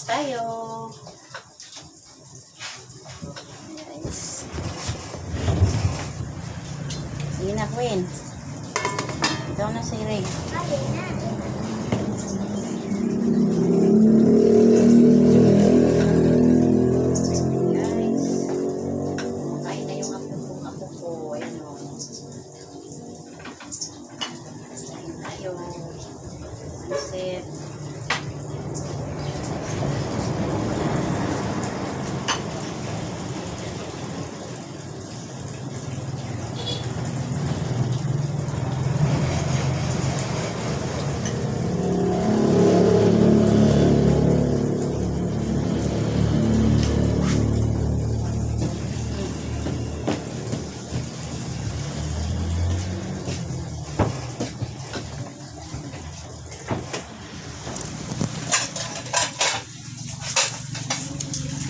Breakfast tayo. Guys. Sige na, Queen. Ikaw na si Ray. Set.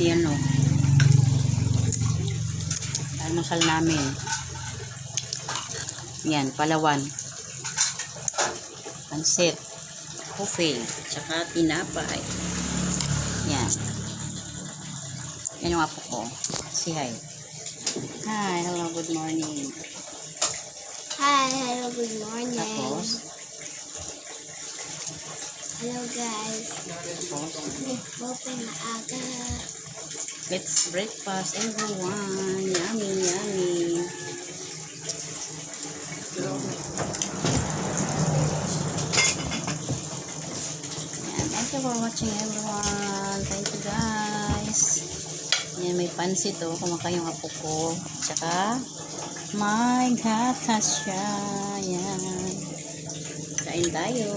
Yan o. Almusal namin. Yan, palawan. Pansit. Coffee. Tsaka tinapay. Yan. Yan yung apo ko. Say hi. Hi, hello, good morning. Hi, hello, good morning. Tapos, Hello guys. tapos, Open na aga. let's breakfast everyone. Yummy, yummy. Yan. Thank you for watching everyone. Thank you guys. Yan, may pansit oh. Kumakain yung apo ko. Tsaka, my gatas siya. Yan. Kain tayo.